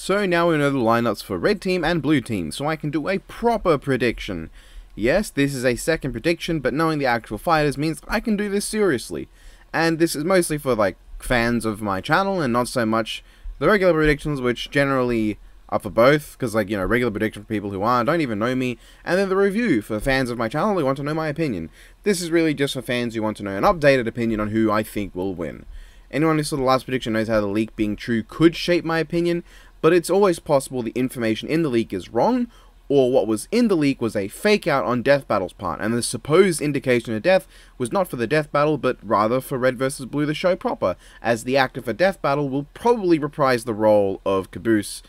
So now we know the lineups for red team and blue team, so I can do a proper prediction. Yes, this is a second prediction, but knowing the actual fighters means I can do this seriously. And this is mostly for like fans of my channel and not so much the regular predictions, which generally are for both, because like, you know, regular prediction for people who don't even know me, and then the review for fans of my channel who want to know my opinion. This is really just for fans who want to know an updated opinion on who I think will win. Anyone who saw the last prediction knows how the leak being true could shape my opinion, but it's always possible the information in the leak is wrong, or what was in the leak was a fake out on Death Battle's part, and the supposed indication of death was not for the Death Battle, but rather for Red vs. Blue the show proper, as the actor for Death Battle will probably reprise the role of Caboose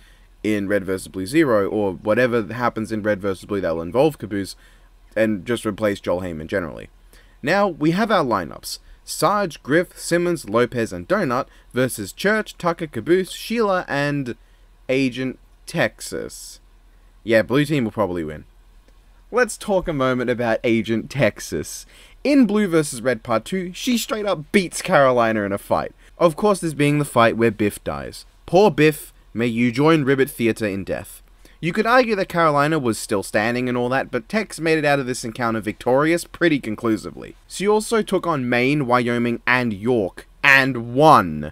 in Red vs. Blue Zero, or whatever happens in Red vs. Blue that will involve Caboose, and just replace Joel Heyman generally. Now, we have our lineups. Sarge, Griff, Simmons, Lopez, and Donut versus Church, Tucker, Caboose, Sheila, and Agent Texas. Yeah, blue team will probably win. Let's talk a moment about Agent Texas. In Blue vs. Red Part 2, she straight up beats Carolina in a fight. Of course, this being the fight where Biff dies. Poor Biff, may you join Ribbit Theatre in death. You could argue that Carolina was still standing and all that, but Tex made it out of this encounter victorious pretty conclusively. She also took on Maine, Wyoming, and York, and won.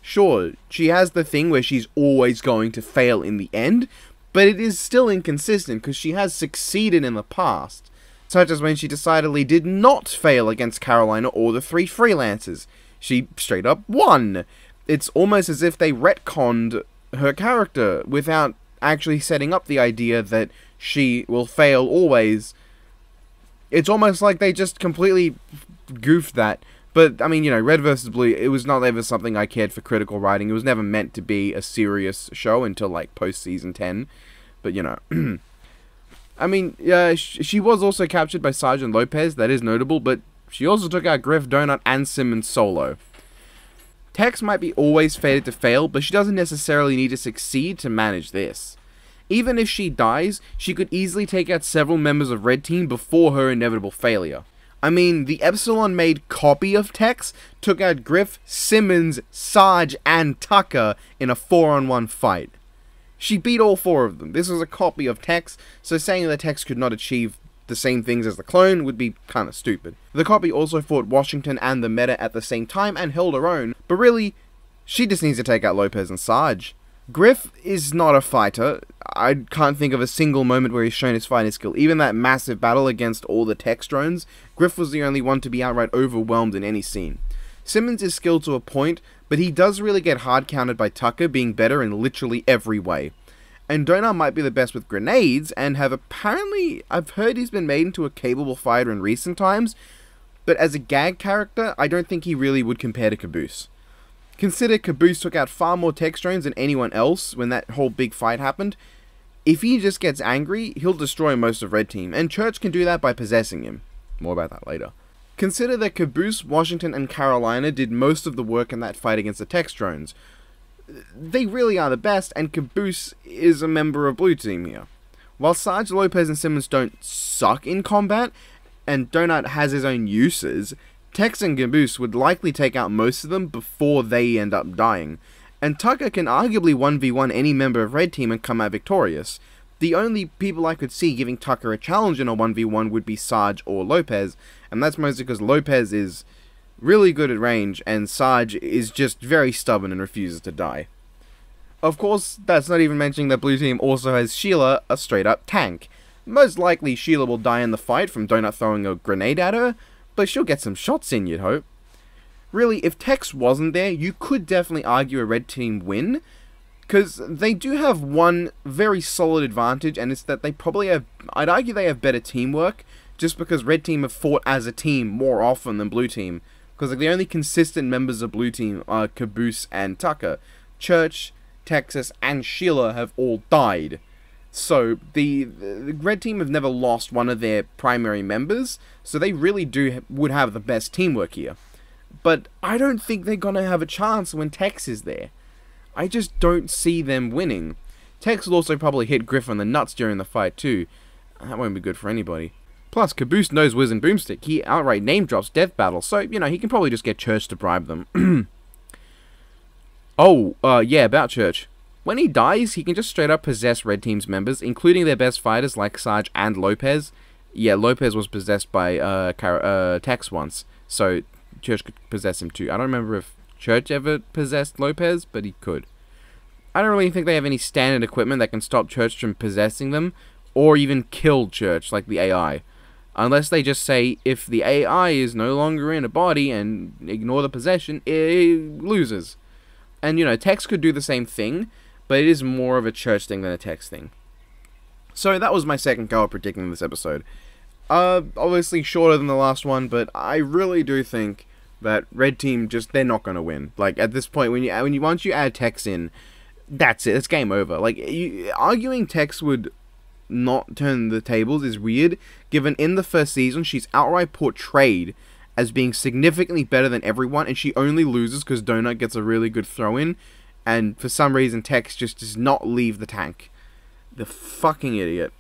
Sure, she has the thing where she's always going to fail in the end, but it is still inconsistent because she has succeeded in the past, such as when she decidedly did not fail against Carolina or the three freelancers. She straight up won. It's almost as if they retconned her character without actually setting up the idea that she will fail always. It's almost like they just completely goofed that. But, I mean, you know, Red vs. Blue, it was not ever something I cared for critical writing. It was never meant to be a serious show until, like, post-season 10. But, you know. I mean, she was also captured by Sergeant Lopez, that is notable, but she also took out Griff, Donut, and Simmons solo. Tex might be always fated to fail, but she doesn't necessarily need to succeed to manage this. Even if she dies, she could easily take out several members of Red Team before her inevitable failure. I mean, the Epsilon-made copy of Tex took out Griff, Simmons, Sarge, and Tucker in a 4-on-1 fight. She beat all four of them. This was a copy of Tex, so saying that Tex could not achieve the same things as the clone would be kinda stupid. The copy also fought Washington and the Meta at the same time and held her own, but really, she just needs to take out Lopez and Sarge. Griff is not a fighter. I can't think of a single moment where he's shown his fighting skill. Even that massive battle against all the Tex drones, Griff was the only one to be outright overwhelmed in any scene. Simmons is skilled to a point, but he does really get hard countered by Tucker being better in literally every way. And Donut might be the best with grenades, and I've heard he's been made into a capable fighter in recent times, but as a gag character, I don't think he really would compare to Caboose. Consider Caboose took out far more Tex drones than anyone else when that whole big fight happened. If he just gets angry, he'll destroy most of Red Team, and Church can do that by possessing him. More about that later. Consider that Caboose, Washington, and Carolina did most of the work in that fight against the Tex drones. They really are the best, and Caboose is a member of Blue Team here. While Sarge, Lopez, and Simmons don't suck in combat, and Donut has his own uses, Tex and Caboose would likely take out most of them before they end up dying, and Tucker can arguably 1v1 any member of Red Team and come out victorious. The only people I could see giving Tucker a challenge in a 1v1 would be Sarge or Lopez, and that's mostly because Lopez is really good at range, and Sarge is just very stubborn and refuses to die. Of course, that's not even mentioning that Blue Team also has Sheila, a straight-up tank. Most likely Sheila will die in the fight from Donut throwing a grenade at her, but she'll get some shots in, you'd hope. Really, if Tex wasn't there, you could definitely argue a Red Team win, because they do have one very solid advantage, and it's that they probably have, I'd argue they have better teamwork, just because Red Team have fought as a team more often than Blue Team, because like, the only consistent members of Blue Team are Caboose and Tucker. Church, Texas, and Sheila have all died. So, the Red Team have never lost one of their primary members, so they really would have the best teamwork here. But I don't think they're gonna have a chance when Tex is there. I just don't see them winning. Tex will also probably hit Griff on the nuts during the fight too. That won't be good for anybody. Plus, Caboose knows Wiz and Boomstick. He outright name drops Death Battle, so, you know, he can probably just get Church to bribe them. Oh, yeah, about Church. When he dies, he can just straight up possess Red Team's members, including their best fighters like Sarge and Lopez. Yeah, Lopez was possessed by Tex once, so Church could possess him too. I don't remember if Church ever possessed Lopez, but he could. I don't really think they have any standard equipment that can stop Church from possessing them, or even kill Church, like the AI. Unless they just say, if the AI is no longer in a body and ignore the possession, it loses. And, you know, Tex could do the same thing, but it is more of a Church thing than a Tex thing. So that was my second go at predicting this episode. Obviously shorter than the last one, but I really do think that Red Team they're not going to win. Like, at this point, once you add Tex in, that's it, it's game over. Like, arguing Tex would not turn the tables is weird, given in the first season, she's outright portrayed as being significantly better than everyone, and she only loses because Donut gets a really good throw-in, and for some reason Tex just does not leave the tank. The fucking idiot.